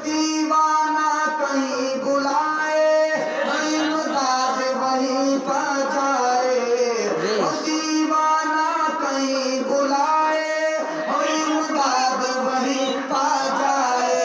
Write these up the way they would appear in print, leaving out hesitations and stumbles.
دیوانہ کہیں بلائے امداد وہیں پہ جائے، دیوانہ کہیں بلائے امداد وہیں پہ جائے۔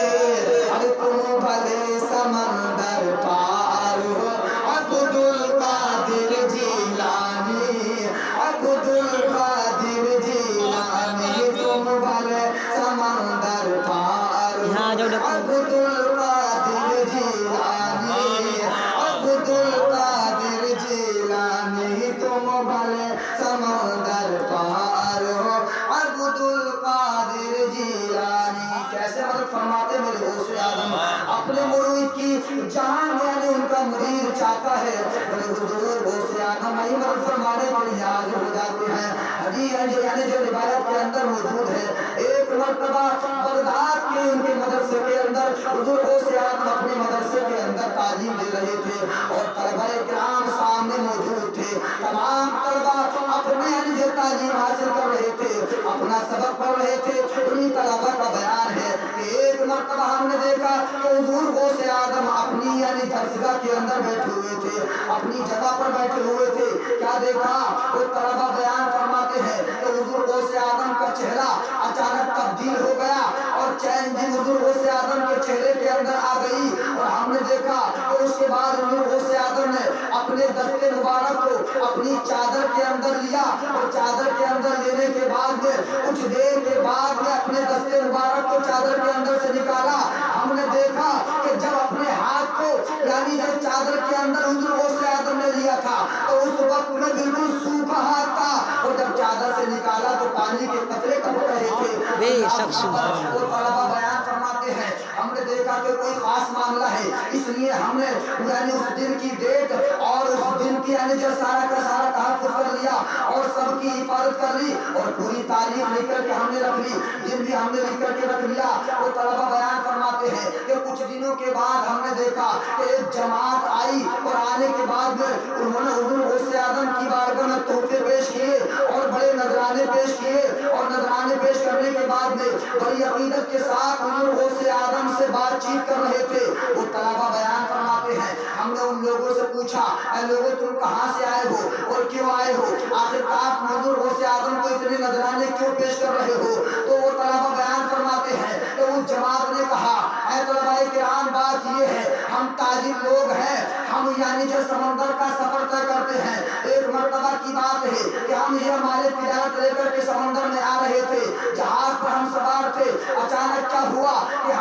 ارے تم بھلے سمندر پار ہو عبد القادر جیلانی، عبد القادر جیلانی، تم بھلے سمندر پار ہو عبد القادر جیلانی، عبد القادر جیلانی، تم بھلے سمندر پار ہو عبد القادر جیلانی۔ کیسے مدد فرماتے میرے غوث اعظم، اپنے مرید کی جان یعنی ان کا مرید چاہتا ہے، میرے حضور غوث اعظم وہی مدد فرمانے کے لیے حاضر ہو جاتے ہیں۔ حدیث یعنی جو روایت کے اندر موجود ہے، ایک مرتبہ بغداد کے ان کے مدرسے کے اندر حضور غوث اعظم اپنے مدرسے کے اندر تعلیم دے رہے تھے اور طلبہ کرام سامنے موجود تھے۔ تمام طلبہ اپنے یعنی جو تعلیم حاصل کر رہے تھے، اپنا سبق پڑھ رہے تھے، انہی طلبہ کا بیان ہے کہ ایک مرتبہ ہم نے دیکھا کہ حضور غوث اعظم اپنی یعنی درسگاہ کے اندر بیٹھے ہوئے تھے، اپنی جگہ پر بیٹھے ہوئے تھے۔ کیا دیکھا؟ وہ طلبہ بیان فرماتے ہیں کہ حضور غوث اعظم کا چہرہ اچانک تبدیل ہو گیا اور چین جی حضور غوث اعظم کے چہرے کے اندر آ گئی، اور ہم نے دیکھا کہ اس کے بعد حضور غوث اعظم نے اپنے دست مبارک کو اپنی چادر کے اندر لیا، اور چادر کے اندر لینے کے بعد میں کچھ دیر کے بعد میں اپنے دست مبارک کو چادر کے اندر سے نکالا۔ ہم نے دیکھا کہ جب اپنے ہاتھ کو یعنی جو چادر کے اندر حضور غوث اعظم نے لیا تھا تو اس وقت میں بالکل سوکھا ہاتھ تھا، اور جب چادر سے نکالا تو پانی کے قطرے ٹپک رہے تھے۔ بے شک سبحان اللہ۔ وہ طلبہ بیان فرماتے ہیں ہم نے دیکھا کہ کوئی خاص معاملہ ہے، اس لیے ہم نے یعنی اس دن کی ڈیٹ اور اس دن کی یعنی جو سارا کا سارا تحفظ کر لیا اور سب کی حفاظت کر لی اور پوری تاریخ لکھ کر کے ہم نے رکھ لی، دن بھی ہم نے لکھ کر کے رکھ لیا۔ وہ طلبہ بیان فرماتے ہیں کہ کچھ دنوں کے بعد ہم نے دیکھا کہ ایک جماعت آئی، اور آنے کے بعد میں انہوں نے حضور غوث اعظم کی بارگاہ میں تحفے پیش کیے اور بڑے نذرانے پیش کیے، اور نذرانے پیش کرنے کے بعد میں بڑی عقیدت کے ساتھ حضور غوث اعظم سے بات چیت کر رہے تھے۔ وہ طلبہ بیان فرماتے ہیں ہم نے ان لوگوں سے پوچھا اے لوگوں تم کہاں سے آئے ہو اور کیوں آئے ہو، آخر آپ حضور غوث اعظم کو اتنے نذرانے کیوں پیش کر رہے ہو؟ تو وہ طلبہ بیان فرماتے ہیں کہ اس جماعت نے کہا اے طلبہ کرام بات یہ ہے ہم تاجر لوگ ہیں، ہم یعنی جو سمندر کا سفر طے کرتے ہیں۔ ایک مرتبہ کی بات ہے کہ ہم یہ ہمارے تجارت لے کر کے سمندر میں آ رہے تھے، جہاز پر ہم سوار تھے، اچانک کیا ہوا کہ